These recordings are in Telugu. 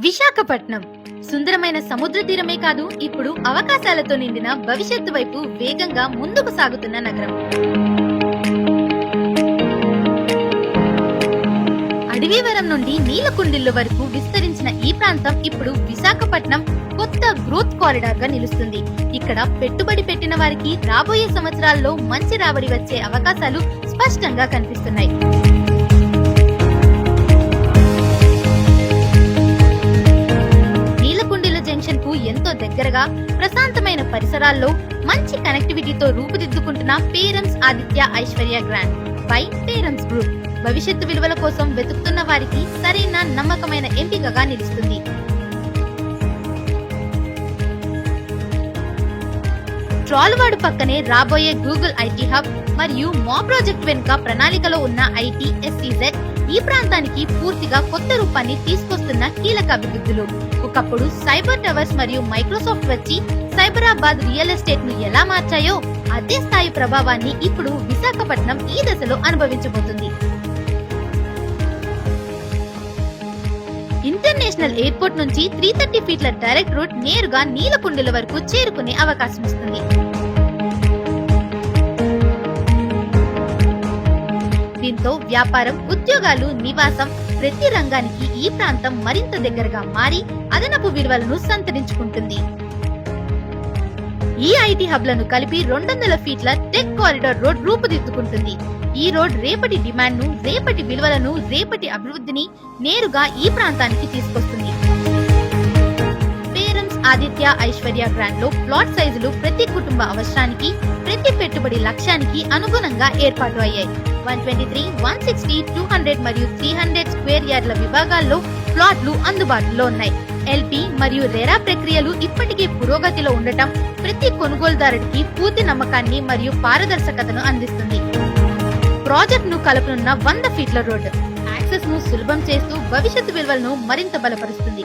విశాఖపట్నం సుందరమైన సముద్ర తీరమే కాదు, ఇప్పుడు అవకాశాలతో నిండిన భవిష్యత్తు వైపు వేగంగా ముందుకు సాగుతున్న నగరం. అడవివరం నుండి నీలకుండిల్లు వరకు విస్తరించిన ఈ ప్రాంతం ఇప్పుడు విశాఖపట్నం కొత్త గ్రోత్ కారిడార్ గా నిలుస్తుంది. ఇక్కడ పెట్టుబడి పెట్టిన వారికి రాబోయే సంవత్సరాల్లో మంచి రాబడి వచ్చే అవకాశాలు స్పష్టంగా కనిపిస్తున్నాయి. జంక్షన్ కు ఎంతో దగ్గరగా ప్రశాంతమైన పరిసరాల్లో మంచి కనెక్టివిటీతో రూపుదిద్దుకుంటున్న parents Aditya Aishwarya grand by parents group భవిష్యత్తు విలువల కోసం వెతుకుతున్న వారికి సరైన నమ్మకమైన ఎంపికగా నిలుస్తుంది. ట్రాల్వాడు పక్కనే రాబోయే గూగుల్ ఐటీ హబ్ మరియు మా ప్రాజెక్ట్ వెనుక ప్రణాళికలో ఉన్న ఐటీ ఎస్సీజెడ్ ఈ ప్రాంతానికి పూర్తిగా కొత్త రూపాన్ని తీసుకొస్తున్న కీలక అభివృద్ధులు. ఒకప్పుడు సైబర్ టవర్స్ మరియు మైక్రోసాఫ్ట్ వచ్చి సైబరాబాద్ రియల్ ఎస్టేట్ ను ఎలా మార్చాయో అదే స్థాయి ప్రభావాన్ని ఇప్పుడు విశాఖపట్నం ఈ దశలో అనుభవించబోతుంది. ఇంటర్నేషనల్ ఎయిర్పోర్ట్ నుంచి 330 ఫీట్ల డైరెక్ట్ రూట్ నేరుగా నీలకుండిల వరకు చేరుకునే అవకాశం ఇస్తుంది. దీంతో వ్యాపారం, ఉద్యోగాలు, నివాసం ప్రతి రంగానికి ఈ ప్రాంతం మరింత దగ్గరగా మారి అదనపు విలువలను సంతరించుకుంటుంది. ఈ ఐటీ హబ్లను కలిపి 200 ఫీట్ల టెక్ కారిడార్ రోడ్ రూపుదిద్దుకుంటుంది. ఈ రోడ్ రేపటి డిమాండ్ ను, రేపటి విలువలను, రేపటి అభివృద్ధిని నేరుగా ఈ ప్రాంతానికి తీసుకొస్తుంది. పేరెంట్స్ ఆదిత్య ఐశ్వర్య గ్రాండ్ లో ప్లాట్ సైజులు ప్రతి కుటుంబ అవసరానికి, ప్రతి పెట్టుబడి లక్ష్యానికి అనుగుణంగా ఏర్పాటు అయ్యాయి. 123, 160, 200 మరియు 300 స్క్వేర్ యార్డ్ల విభాగాల్లో ప్లాట్లు అందుబాటులో ఉన్నాయి. ఎల్పీ మరియు రెరా ప్రక్రియలు ఇప్పటికే పురోగతిలో ఉండటం ప్రతి కొనుగోలుదారుడికి పూర్తి నమ్మకాన్ని మరియు పారదర్శకతను అందిస్తుంది. ప్రాజెక్ట్ ను కలుపనున్న 100 ఫీట్ల రోడ్డు యాక్సెస్ ను సులభం చేస్తూ భవిష్యత్తు విలువలను మరింత బలపరుస్తుంది.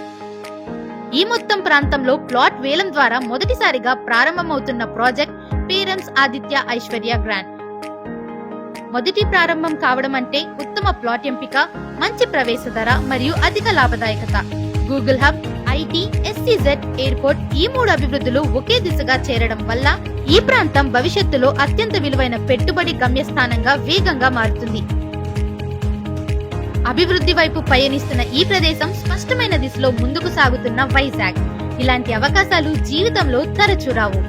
ఈ మొత్తం ప్రాంతంలో ప్లాట్ వేలం ద్వారా మొదటిసారిగా ప్రారంభమవుతున్న project parents Aditya Aishwarya grand. మొదటి ప్రారంభం కావడం అంటే ఉత్తమ ప్లాట్ ఎంపిక, మంచి ప్రవేశ ధర మరియు అధిక లాభదాయకత. Google hub, IT, SEZ, airport ఈ 3 అభివృద్ధులు ఒకే దిశగా చేరడం వల్ల ఈ ప్రాంతం భవిష్యత్తులో అత్యంత విలువైన పెట్టుబడి గమ్యస్థానంగా వేగంగా మారుతుంది. అభివృద్ధి వైపు పయనిస్తున్న ఈ ప్రదేశం స్పష్టమైన దిశలో ముందుకు సాగుతున్న వైజాగ్. ఇలాంటి అవకాశాలు జీవితంలో తరచూ రావు.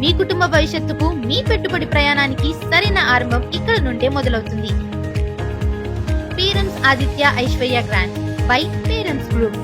మీ కుటుంబ భవిష్యత్తుకు, మీ పెట్టుబడి ప్రయాణానికి సరైన ఆరంభం ఇక్కడ నుండే మొదలవుతుంది. Parents Aditya Aishwarya grand by parents group.